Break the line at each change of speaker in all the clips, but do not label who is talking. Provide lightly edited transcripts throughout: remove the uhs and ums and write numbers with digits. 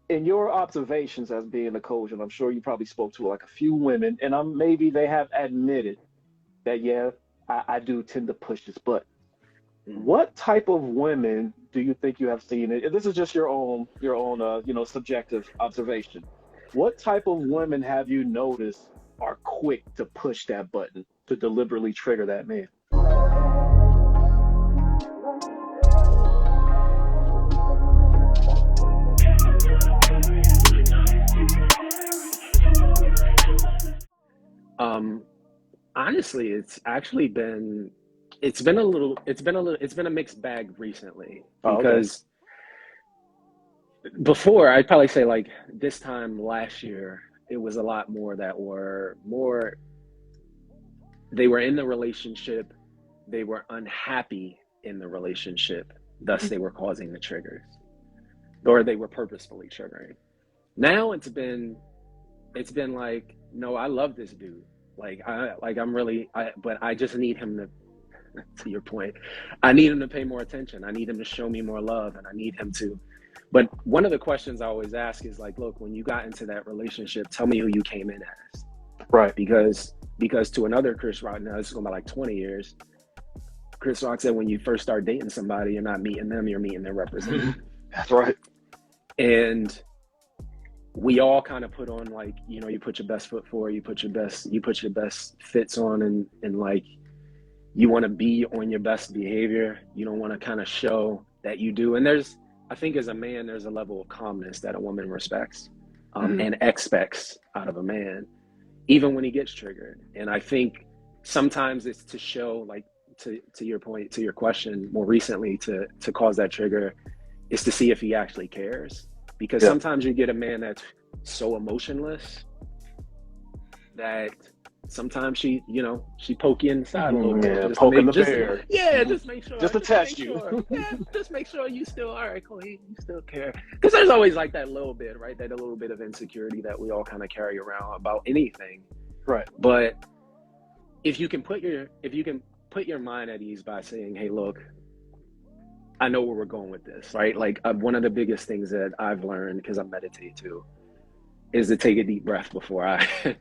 in your observations as being a coach, and I'm sure you probably spoke to like a few women, and maybe they have admitted that, yeah, I do tend to push this button.
Mm.
What type of women do you think you have seen? And this is just subjective observation. What type of women have you noticed are quick to push that button to deliberately trigger that man?
Um, Honestly, it's been a mixed bag recently
Oh, okay.
because before I'd probably say like this time last year, it was a lot more that were more, they were in the relationship, they were unhappy in the relationship, thus they were causing the triggers, or they were purposefully triggering. Now it's been like, no, I love this dude. But I just need him to your point, I need him to pay more attention. I need him to show me more love, and I need him to. But one of the questions I always ask is like, look, when you got into that relationship, tell me who you came in as,
Right.
because to another Chris Rock, now this is going to be like 20 years. Chris Rock said, when you first start dating somebody, you're not meeting them, you're meeting their representative.
That's right.
And we all kind of put on like, you put your best foot forward, you put your best fits on, and like you want to be on your best behavior. You don't want to kind of show that you do. And I think as a man, there's a level of calmness that a woman respects,
Mhm.
and expects out of a man, even when he gets triggered. And I think sometimes it's to show, like, to your point, to your question more recently, to cause that trigger is to see if he actually cares. Because
Yeah.
sometimes you get a man that's so emotionless that sometimes she poke you in the side a little bit,
Yeah.
just to
Poking
make
the bear. Mhm.
just make sure
Just to test you.
just make sure you still all right, Cole, you still care. Because there's always like that little bit, right, that a little bit of insecurity that we all kind of carry around about anything.
Right.
But if you can put your mind at ease by saying, hey, look, I know where we're going with this, right? Like, one of the biggest things that I've learned, because I meditate too, is to take a deep breath before I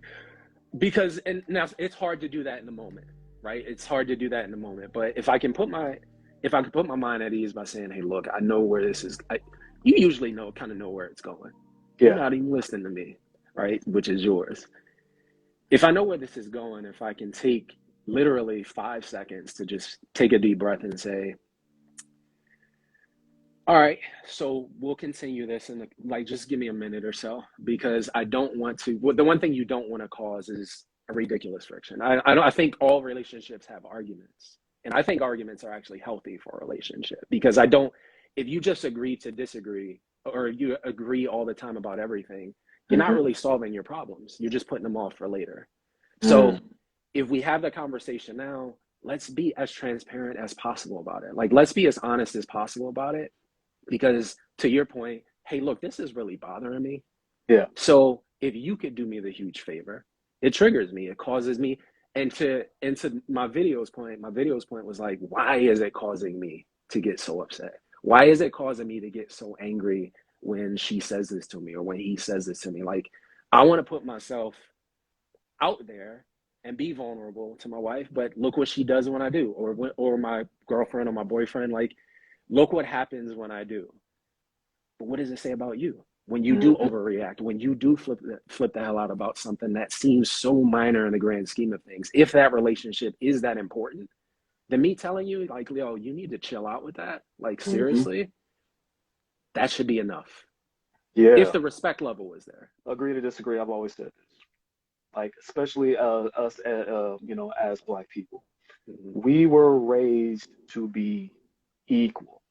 because, and now it's hard to do that in the moment, right? It's hard to do that in the moment. But if I can put my mind at ease by saying, hey, look, I know where this is. You usually kind of know where it's going. You're
Yeah.
not even listening to me, right? Which is yours. If I know where this is going, if I can take literally 5 seconds to just take a deep breath and say, all right, so we'll continue this, and like, just give me a minute or so, because I don't want to. Well, the one thing you don't want to cause is a ridiculous friction. I think all relationships have arguments, and I think arguments are actually healthy for a relationship, because I don't. If you just agree to disagree, or you agree all the time about everything, you're not
Hmm.
really solving your problems. You're just putting them off for later. So
Mm.
if we have the conversation now, let's be as transparent as possible about it. Like, let's be as honest as possible about it, because to your point, hey, look, this is really bothering me.
Yeah.
So if you could do me the huge favor, it triggers me, it causes me. And to my video's point was like, why is it causing me to get so upset? Why is it causing me to get so angry when she says this to me, or when he says this to me? Like, I want to put myself out there and be vulnerable to my wife, but look what she does when I do, or my girlfriend or my boyfriend. Like, look what happens when I do. But what does it say about you when you do
Hmm.
overreact? When you do flip the hell out about something that seems so minor in the grand scheme of things? If that relationship is that important, then me telling you, like, yo, you need to chill out with that. Like,
Hmm.
seriously, that should be enough. If
Yeah.
the respect level is there.
Agree to disagree. I've always said this. Like, especially us, as Black people,
Mm-hmm.
we were raised to be equal.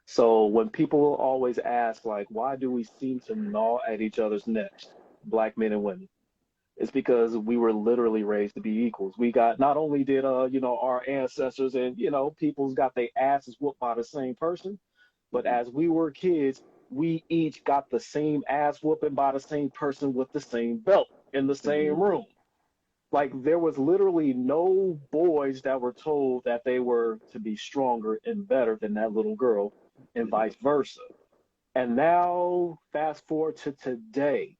So when people always ask, like, why do we seem to gnaw at each other's necks, Black men and women? It's because we were literally raised to be equals. We got, not only did our ancestors and peoples got their asses whooped by the same person, but
Mm-hmm.
as we were kids, we each got the same ass whooping by the same person with the same belt in the
Mm-hmm.
same room. Like, there was literally no boys that were told that they were to be stronger and better than that little girl, and
Mm-hmm.
vice versa. And now, fast forward to today,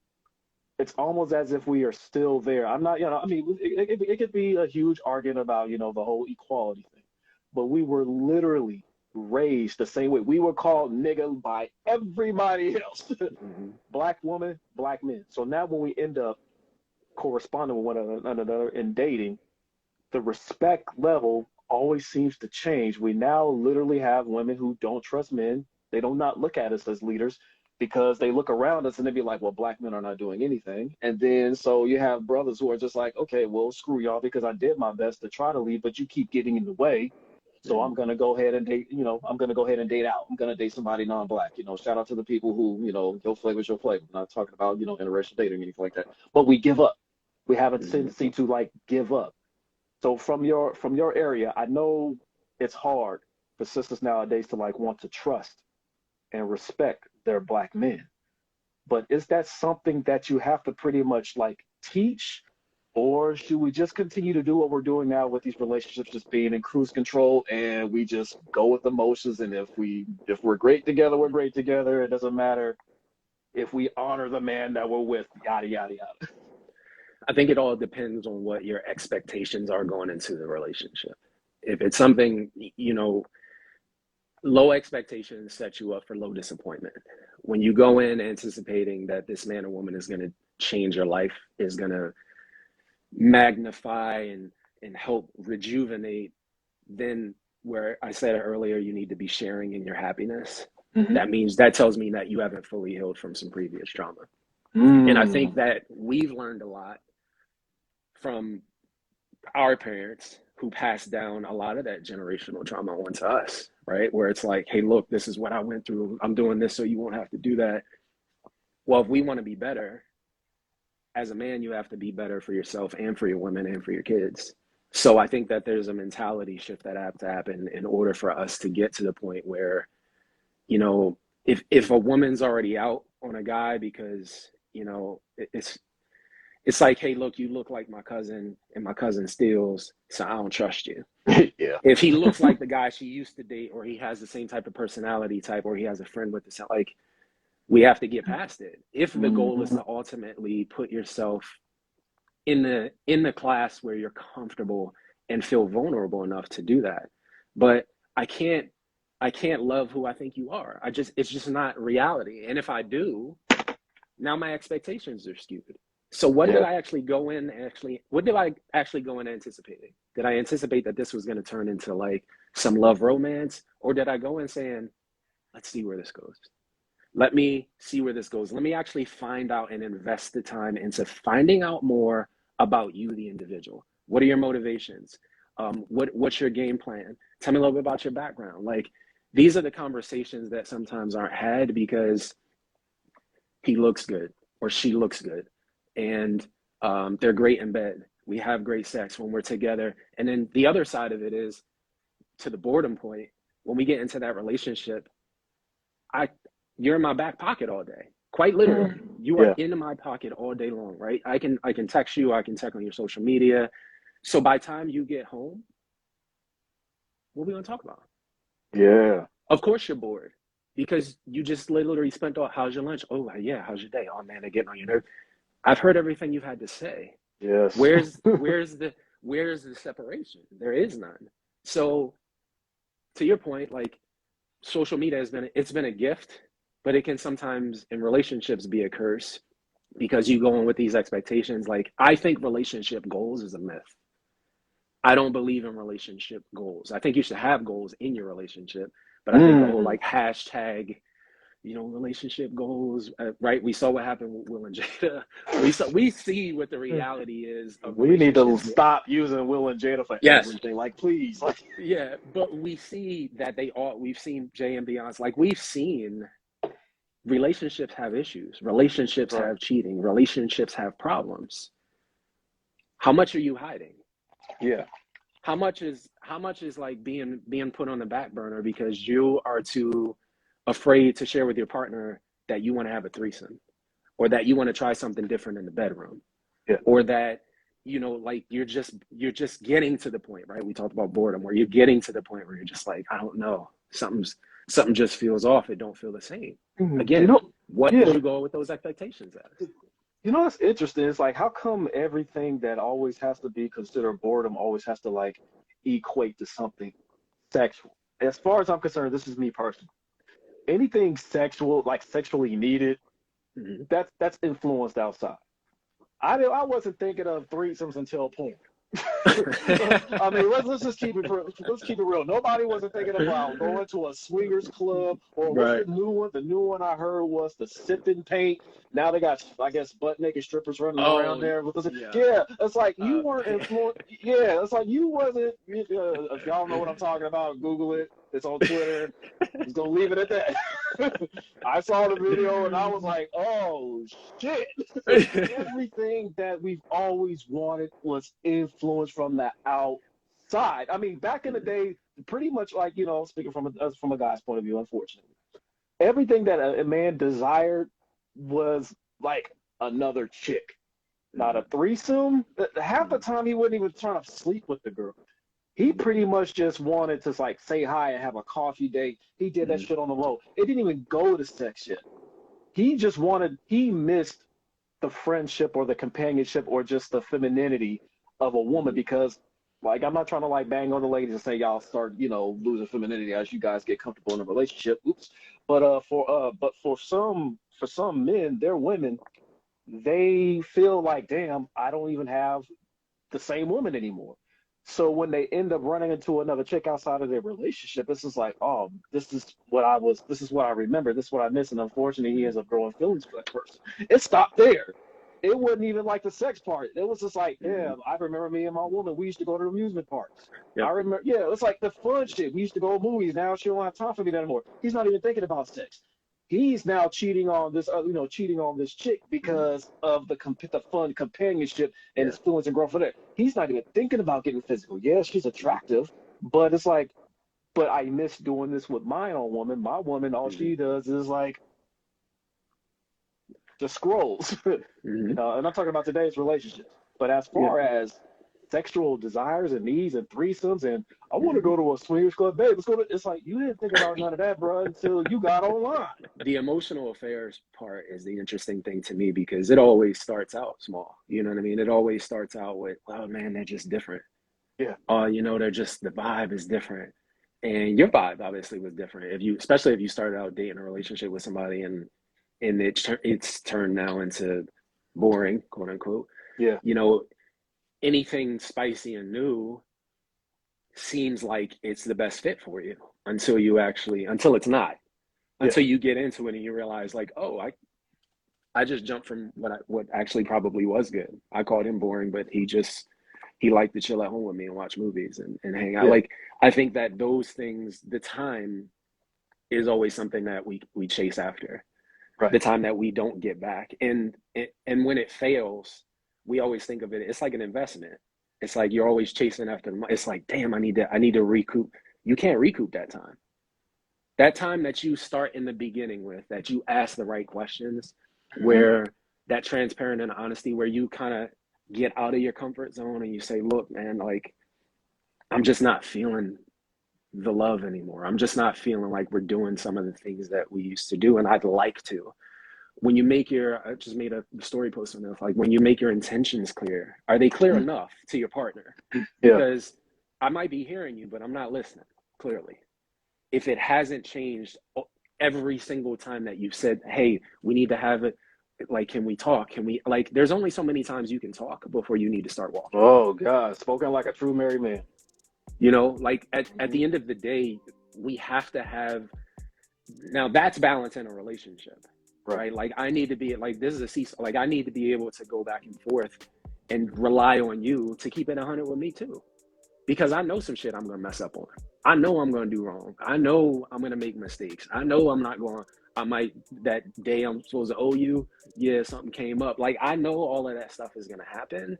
it's almost as if we are still there. I'm not, I mean, it could be a huge argument about, the whole equality thing, but we were literally raised the same way. We were called nigga by everybody else.
Mm-hmm.
Black woman, black men. So now when we end up corresponding with one another in dating, the respect level always seems to change. We now literally have women who don't trust men. They do not look at us as leaders because they look around us and they be like, well, black men are not doing anything. And then so you have brothers who are just like, okay, well, screw y'all because I did my best to try to lead, but you keep getting in the way. So I'm gonna go ahead and date, I'm gonna go ahead and date out. I'm gonna date somebody non-black. Shout out to the people who, your flavor's your flavor. I'm not talking about, interracial dating or anything like that. But we give up. We have a tendency to like give up. So from your area, I know it's hard for sisters nowadays to like want to trust and respect their black men. But is that something that you have to pretty much like teach? Or should we just continue to do what we're doing now with these relationships, just being in cruise control and we just go with the motions? And if we're great together, we're great together. It doesn't matter if we honor the man that we're with, yada yada yada.
I think it all depends on what your expectations are going into the relationship. If it's something, low expectations set you up for low disappointment. When you go in anticipating that this man or woman is going to change your life, is going to magnify and help rejuvenate, then where I said earlier, you need to be sharing in your happiness.
Mm-hmm.
That tells me that you haven't fully healed from some previous trauma. And I think that we've learned a lot from our parents who passed down a lot of that generational trauma onto us, right? Where it's like, hey, look, this is what I went through. I'm doing this so you won't have to do that. Well, if we want to be better, as a man, you have to be better for yourself and for your women and for your kids. So I think that there's a mentality shift that has to happen in order for us to get to the point where, if a woman's already out on a guy because, it's like, hey, look, you look like my cousin and my cousin steals, so I don't trust you.
Yeah.
If he looks like the guy she used to date, or he has the same type of personality type, or he has a friend with the same, like, we have to get past it. If the goal is to ultimately put yourself in the class where you're comfortable and feel vulnerable enough to do that. But I can't love who I think you are. It's just not reality. And if I do, now my expectations are skewed. So what did I actually go in anticipating? Did I anticipate that this was going to turn into like some love romance? Or did I go in saying, let's see where this goes? Let me see where this goes. Let me actually find out and invest the time into finding out more about you, the individual. What are your motivations? What's your game plan? Tell me a little bit about your background. Like, these are the conversations that sometimes aren't had because he looks good or she looks good. And they're great in bed. We have great sex when we're together. And then the other side of it is, to the boredom point, when we get into that relationship, you're in my back pocket all day. Quite literally, you are in my pocket all day long, right? I can text you, I can text on your social media. So by the time you get home, what are we gonna talk about?
Yeah.
Of course you're bored because you just literally spent all, how's your lunch? Oh yeah, how's your day? Oh man, they're getting on your nerve. I've heard everything you've had to say.
Yes.
Where's the separation? There is none. So to your point, like, social media it's been a gift, but it can sometimes in relationships be a curse because you go in with these expectations. Like, I think relationship goals is a myth. I don't believe in relationship goals. I think you should have goals in your relationship, but I think the whole like hashtag, relationship goals, right? We saw what happened with Will and Jada. We see what the reality is of
we need to
relationships.
stop using Will and Jada for everything. Like, please. Like,
yeah, but we see that we've seen Jay and Beyonce. Like, we've seen relationships have issues. Relationships have cheating. Relationships have problems. How much are you hiding?
Yeah.
How much is like being put on the back burner because you are too afraid to share with your partner that you want to have a threesome, or that you want to try something different in the bedroom, or that like you're just getting to the point, right? We talked about boredom, where you're getting to the point where you're just like, I don't know, something's something just feels off. It don't feel the same.
You
Again,
know,
what
yeah,
did you go with those expectations as?
you know what's interesting? It's like how come everything that always has to be considered boredom always has to like equate to something sexual? As far as I'm concerned, this is me personally. Anything sexual, like sexually needed,
Mm-hmm.
that's influenced outside. I wasn't thinking of threesomes until porn. I mean, let's just let's keep it real. Nobody wasn't thinking about going to a swingers club or what's the
Right.
new one? The new one I heard was the sip and paint. Now they got, I guess, butt naked strippers running around
Oh,
there.
yeah.
Yeah, it's like you weren't
Pa-
influenced. Yeah, it's like you wasn't. If y'all know what I'm talking about, Google it. It's on Twitter. Just gonna leave it at that. I saw the video and I was like, oh shit. Everything that we've always wanted was influenced from the outside. I mean, back in the day, pretty much like, speaking from a guy's point of view, unfortunately, everything that a man desired was like another chick. Not a threesome. Half the time he wasn't even trying to sleep with the girl. He pretty much just wanted to like say hi and have a coffee date. He did that
Mhm.
shit on the low. It didn't even go to sex yet. He missed the friendship or the companionship or just the femininity of a woman
Mhm.
because like I'm not trying to like bang on the ladies and say y'all start, losing femininity as you guys get comfortable in a relationship. Oops. But for some men, they're women, they feel like, damn, I don't even have the same woman anymore. So when they end up running into another chick outside of their relationship, it's just like, oh, this is what I remember, this is what I miss, and unfortunately, he ends up growing feelings for that person. It stopped there. It wasn't even like the sex part. It was just like,
Mhm.
damn, I remember me and my woman, we used to go to amusement parks. I
Yep.
remember, yeah, it's like the fun shit. We used to go to movies. Now she don't have time for me anymore. He's not even thinking about sex. He's now cheating on this chick
Mhm.
because of the fun companionship and
Yeah.
his feelings and growth for that. He's not even thinking about getting physical. Yeah, she's attractive, but it's like, but I miss doing this with my own woman. My woman, all
Mhm.
she does is like just scrolls.
Mhm.
And I'm talking about today's relationships. But as
Yeah.
far as sexual desires and needs and threesomes and I want to
Mhm.
go to a swingers club, babe, let's go to. It's like you didn't think about none of that, bro, until you got online.
The emotional affairs part is the interesting thing to me because it always starts out small. You know what I mean? It always starts out with, oh man, they're just different.
Yeah.
They're just the vibe is different. And your vibe obviously was different. Especially if you started out dating a relationship with somebody and it's turned now into boring, quote unquote.
Yeah.
You know, anything spicy and new seems like it's the best fit for you until it's not.
Yeah.
Until you get into it and you realize like, oh, I just jumped from what actually probably was good. I called him boring, but he liked to chill at home with me and watch movies and hang out.
Yeah.
Like I think that those things, the time is always something that we chase after.
Right.
The time that we don't get back. And when it fails, we always think of it, it's like an investment. It's like you're always chasing after the money. It's like, damn, I need to recoup. You can't recoup that time. That time that you start in the beginning with, that you ask the right questions,
Mm-hmm.
where that transparent and honesty, where you kind of get out of your comfort zone and you say, look, man, like I'm just not feeling the love anymore. I'm just not feeling like we're doing some of the things that we used to do, and I'd like to. I just made a story post on this, like when you make your intentions clear, are they clear enough to your partner?
Yeah.
Because I might be hearing you, but I'm not listening clearly. If it hasn't changed every single time that you've said, hey, we need to have it, like, can we talk? There's only so many times you can talk before you need to start walking.
Oh God, spoken like a true married man.
Like at
Mm-hmm.
the end of the day, we have to have, now that's balance in a relationship,
Right.
right? Like I need to be like, this is a seesaw. Like I need to be able to go back and forth and rely on you to keep it 100 with me too, because I know some shit I'm gonna mess up on. I know I'm gonna do wrong. I know I'm gonna make mistakes. I know I'm not going. I might, that day I'm supposed to owe you. Yeah, something came up. Like I know all of that stuff is gonna happen.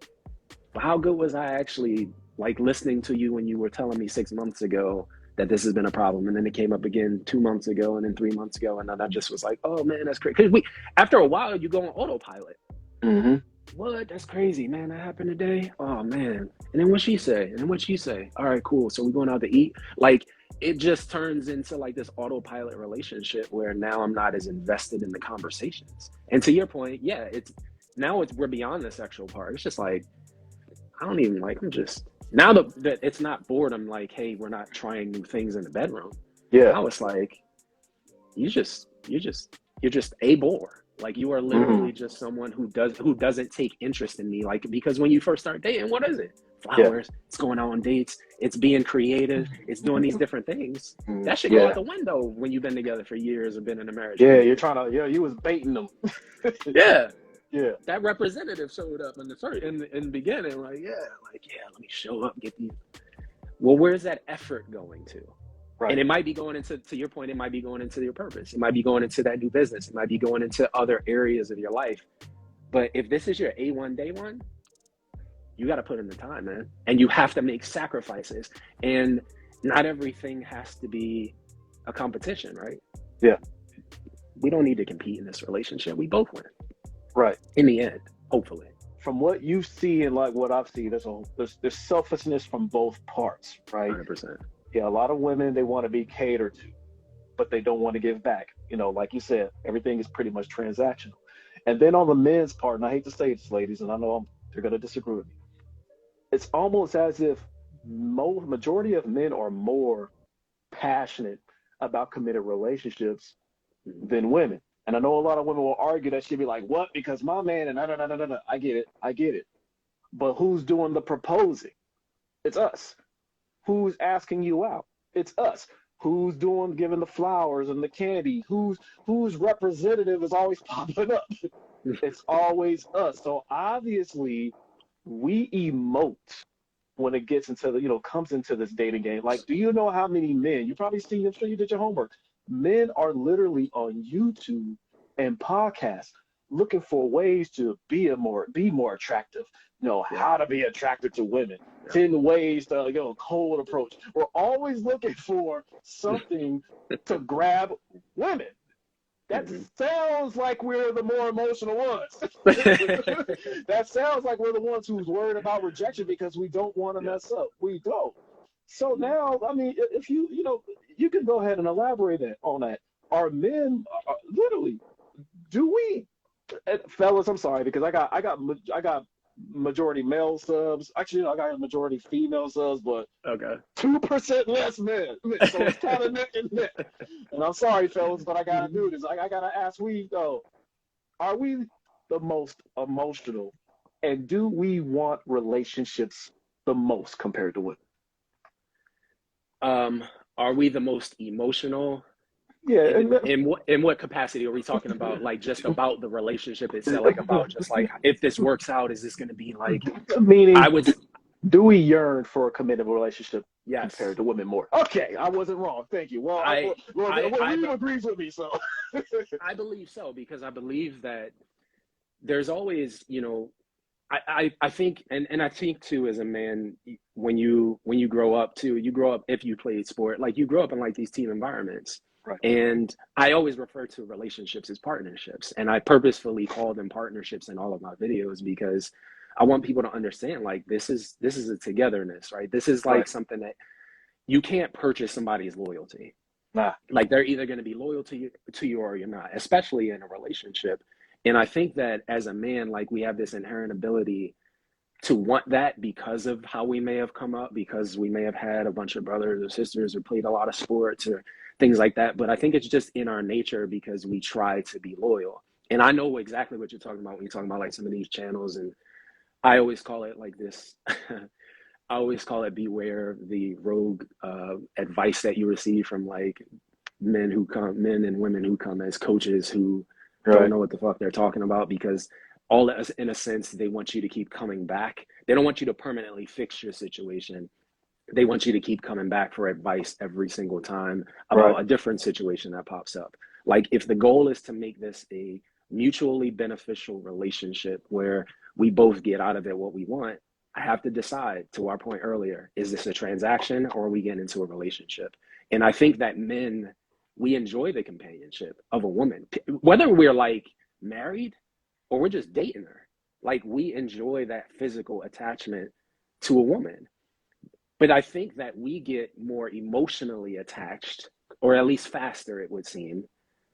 But how good was I actually like listening to you when you were telling me 6 months ago that this has been a problem, and then it came up again 2 months ago, and then 3 months ago, and then I just was like, oh man, that's crazy. Because after a while, you go on autopilot.
Mm-hmm.
what? That's crazy, man. That happened today. Oh man. And then what she say? And then what she say? All right, cool. So we going out to eat. Like it just turns into like this autopilot relationship where now I'm not as invested in the conversations. And to your point, yeah, we're beyond the sexual part. It's just like I don't even like. I'm just now that it's not boredom. Like, hey, we're not trying new things in the bedroom.
Yeah.
Now it's like you're just a bore. Like you are literally just someone who doesn't take interest in me. Like because when you first start dating, what is it?
Yeah.
Flowers. It's going out on dates. It's being creative. It's doing these different things. That should go
Yeah.
out the window when you've been together for years or been in a marriage.
Yeah. You're trying to. Yeah. You was baiting them.
Yeah.
Yeah.
That representative showed up in the beginning. Like let me show up, get you. Well, where's that effort going to?
Right.
And it might be going into, to your point, it might be going into your purpose. It might be going into that new business. It might be going into other areas of your life. But if this is your A1 day one, you got to put in the time, man. And you have to make sacrifices. And not everything has to be a competition, right?
Yeah.
We don't need to compete in this relationship. We both win.
Right.
In the end, hopefully.
From what you see and like what I've seen, there's selfishness from both parts, right?
100%.
Yeah, a lot of women, they want to be catered to, but they don't want to give back. You know, like you said, everything is pretty much transactional. And then on the men's part, and I hate to say this, ladies, and I know they're going to disagree with me, it's almost as if majority of men are more passionate about committed relationships than women. And I know a lot of women will argue that she'll be like, what? Because my man, and no. I get it. But who's doing the proposing? It's us. Who's asking you out? It's us. Who's giving the flowers and the candy? Whose representative is always popping up? It's always us. So obviously we emote when it gets into comes into this dating game. Like, do you know how many men, you probably seen, I'm sure you did your homework. Men are literally on YouTube and podcasts looking for ways to be more attractive. How to be attractive to women. 10 ways to cold approach. We're always looking for something to grab women. That sounds like we're the more emotional ones. That sounds like we're the ones who's worried about rejection because we don't want to mess up. We don't. So now, I mean, if you can go ahead and elaborate on that. Are men literally? Do we, fellas? I'm sorry because I got majority male subs. Actually, I got a majority female subs, but
okay,
2% less men. So it's kind of neck and neck. And I'm sorry, fellas, but I gotta do this. I gotta ask Weave though: are we the most emotional, and do we want relationships the most compared to women?
Are we the most emotional?
Yeah.
In what capacity are we talking about? Like just about the relationship itself, like about just like if this works out, is this going to be like?
Meaning,
I would.
Do we yearn for a committed relationship
yes.
compared to women more? Okay, I wasn't wrong. Thank you. Well, Weave agrees with me, so.
I believe so because I believe that there's always, I think, and I think too, as a man, when you grow up too, if you played sport, like you grow up in like these team environments.
Right.
And I always refer to relationships as partnerships. And I purposefully call them partnerships in all of my videos because I want people to understand like this is a togetherness, right? This is like something that you can't purchase somebody's loyalty.
Nah.
Like they're either going to be loyal to you or you're not, especially in a relationship. And I think that as a man, like we have this inherent ability to want that because of how we may have come up, because we may have had a bunch of brothers or sisters or played a lot of sports or things like that. But I think it's just in our nature because we try to be loyal. And I know exactly what you're talking about when you're talking about like some of these channels. And I always call it like this. I always call it beware the rogue advice that you receive from like men and women who come as coaches who don't know what the fuck they're talking about because all in a sense, they want you to keep coming back. They don't want you to permanently fix your situation. They want you to keep coming back for advice every single time about a different situation that pops up. Like if the goal is to make this a mutually beneficial relationship where we both get out of it what we want, I have to decide, to our point earlier, is this a transaction or are we getting into a relationship? And I think that men, we enjoy the companionship of a woman, whether we're like married or we're just dating her. Like, we enjoy that physical attachment to a woman. But I think that we get more emotionally attached, or at least faster, it would seem,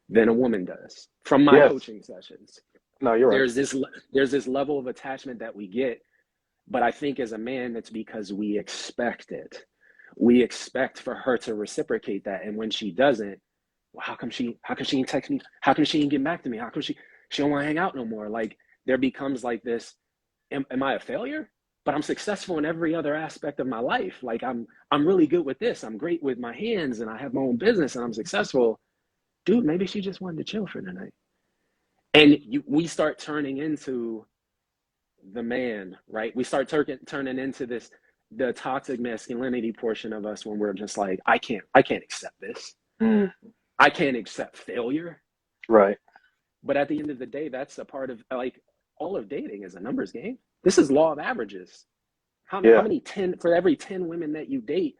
than a woman does from my
Yes.
coaching sessions.
No, you're right.
There's this level of attachment that we get, but I think as a man, it's because we expect it. We expect for her to reciprocate that, and when she doesn't, well, how come she didn't text me? How come she didn't get back to me? How come she don't want to hang out no more? Like, there becomes like this, am I a failure? But I'm successful in every other aspect of my life. Like, I'm really good with this. I'm great with my hands, and I have my own business, and I'm successful. Dude, maybe she just wanted to chill for the night. And we start turning into the man, right? We start turning into the toxic masculinity portion of us, when we're just like, I can't accept this. I can't accept failure.
Right.
But at the end of the day, that's a part of, like, all of dating is a numbers game. This is law of averages. How many 10, for every 10 women that you date,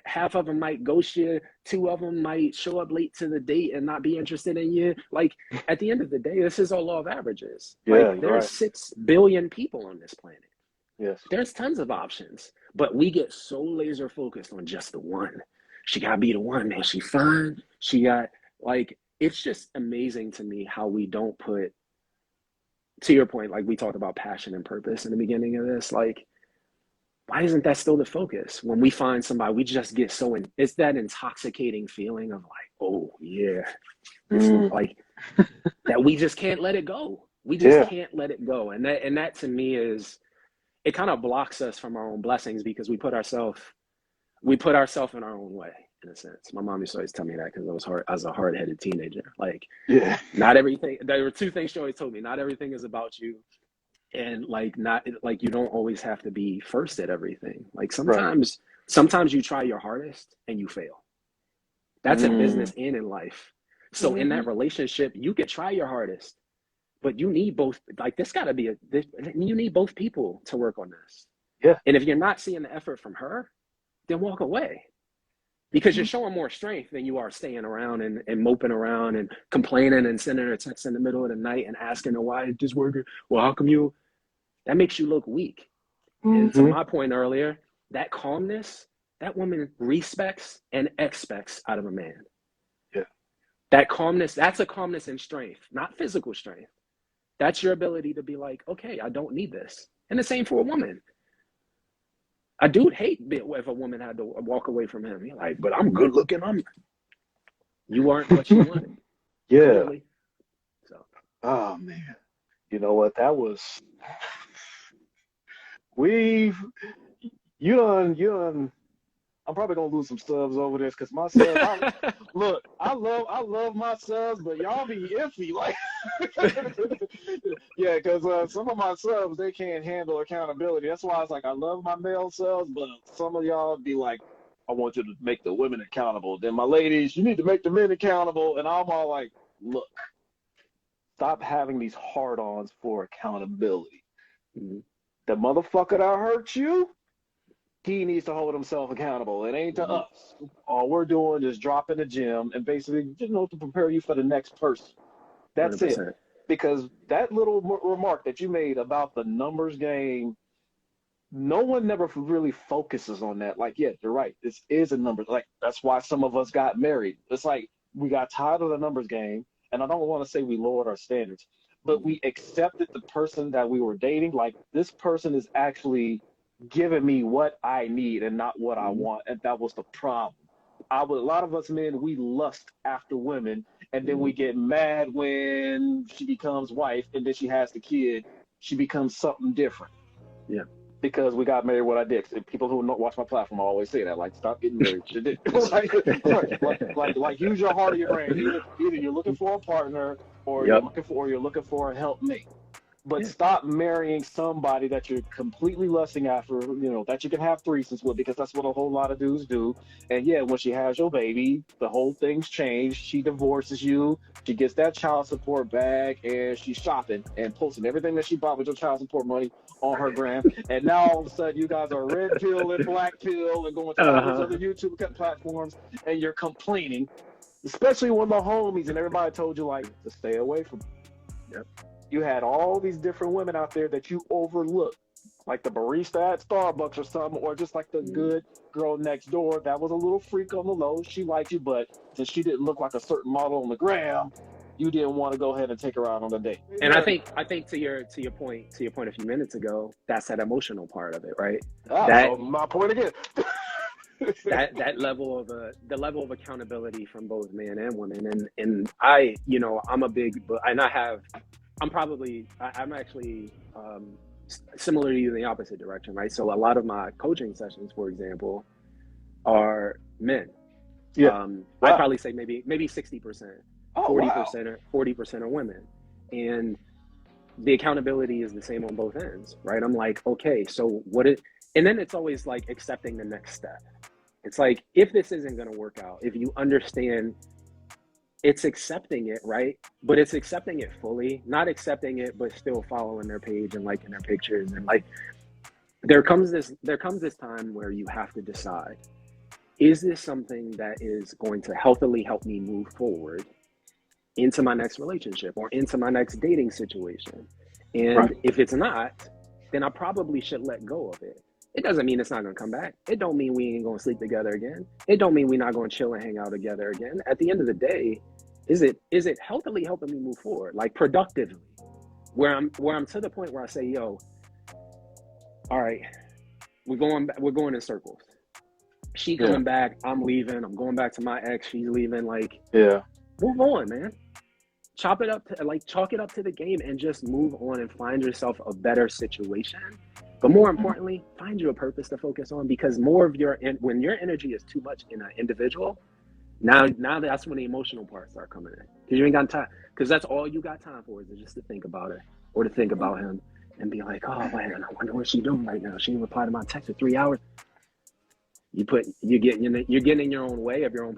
half of them might ghost you, 2 of them might show up late to the date and not be interested in you. Like, at the end of the day, this is all law of averages. Like, there's 6 billion people on this planet.
Yes.
There's tons of options, but we get so laser focused on just the one. She gotta be the one, man. She fine. She got, like, it's just amazing to me how we don't put, to your point, like we talked about passion and purpose in the beginning of this, like, why isn't that still the focus? When we find somebody, we just get so it's that intoxicating feeling of like, oh yeah, like, that we just can't let it go. We just can't let it go. And that to me is, it kind of blocks us from our own blessings, because we put ourselves in our own way, in a sense. My mom used to always tell me that, because I was a hard-headed teenager. Like, not everything, there were 2 things she always told me: not everything is about you, and like, not like, you don't always have to be first at everything. Like, sometimes you try your hardest and you fail. That's in business and in life. So in that relationship, you could try your hardest, but you need both. Like, you need both people to work on this.
Yeah.
And if you're not seeing the effort from her, then walk away, because you're showing more strength than you are staying around and moping around and complaining and sending her a text in the middle of the night and asking her, why is this working? Well, how come you? That makes you look weak. And to my point earlier, that calmness, that woman respects and expects out of a man.
Yeah.
That calmness, that's a calmness and strength, not physical strength. That's your ability to be like, okay, I don't need this. And the same for a woman. A dude hate if a woman had to walk away from him. You're like, but I'm good looking. You aren't what you wanted.
Yeah.
Clearly. So.
Oh man. You know what? That was. You done. I'm probably gonna lose some subs over this, because my subs. Look, I love my subs, but y'all be iffy, like. Yeah, because some of my subs, they can't handle accountability. That's why I was like, I love my male subs, but some of y'all be like, I want you to make the women accountable. Then my ladies, you need to make the men accountable. And I'm all like, look, stop having these hard-ons for accountability. The motherfucker that hurt you, he needs to hold himself accountable. It ain't to us. All we're doing is dropping the gym and basically, to prepare you for the next person. That's 100%. It. Because that little remark that you made about the numbers game, no one never really focuses on that. Like, yeah, you're right. This is a numbers. Like, that's why some of us got married. It's like, we got tired of the numbers game. And I don't want to say we lowered our standards, but we accepted the person that we were dating. Like, this person is actually giving me what I need and not what I want. And that was the problem. A lot of us men, we lust after women, and then we get mad when she becomes wife, and then she has the kid. She becomes something different.
Yeah.
Because we got married what I did. People who don't watch my platform always say that, like, stop getting married. like use your heart or your brain. Either you're looking for a partner, or you're looking for a helpmate. But stop marrying somebody that you're completely lusting after, that you can have threesomes with, because that's what a whole lot of dudes do. And yeah, when she has your baby, the whole thing's changed. She divorces you. She gets that child support bag, and she's shopping and posting everything that she bought with your child support money on her gram. And now all of a sudden, you guys are red pill and black pill and going to all these other YouTube platforms, and you're complaining, especially when the homies and everybody told you, like, to stay away from.
Yep.
you had all these different women out there that you overlooked, like the barista at Starbucks or something, or just like the good girl next door that was a little freak on the low. She liked you, but since she didn't look like a certain model on the gram, you didn't want to go ahead and take her out on a date.
And I think to your point a few minutes ago, that's that emotional part of it, right?
So my point again.
that level of the level of accountability from both men and women, and I, I'm a big, and I'm actually similar to you in the opposite direction, right? So a lot of my coaching sessions, for example, are men.
Yeah.
I'd probably say maybe 60%, 40%,
Wow.
40% are women, and the accountability is the same on both ends, right? I'm like, okay, so and then it's always like accepting the next step. It's like, if this isn't going to work out, if you understand, it's accepting it, right? But it's accepting it fully, not accepting it, but still following their page and liking their pictures. And like, there comes this time where you have to decide, is this something that is going to healthily help me move forward into my next relationship or into my next dating situation? And if it's not, then I probably should let go of it. It doesn't mean it's not going to come back. It don't mean we ain't going to sleep together again. It don't mean we're not going to chill and hang out together again. At the end of the day, is it healthily helping me move forward, like productively, where I'm to the point where I say, yo, all right, we're going in circles. She coming back, I'm leaving. I'm going back to my ex. She's leaving. Like, move on, man. Chalk it up to the game and just move on and find yourself a better situation. But more importantly, find you a purpose to focus on, because more of when your energy is too much in an individual, now that's when the emotional parts start coming in, because you ain't got time, because that's all you got time for is just to think about it or to think about him and be like, oh man, I wonder what she's doing right now. She didn't reply to my text for 3 hours. You're getting in your own way of your own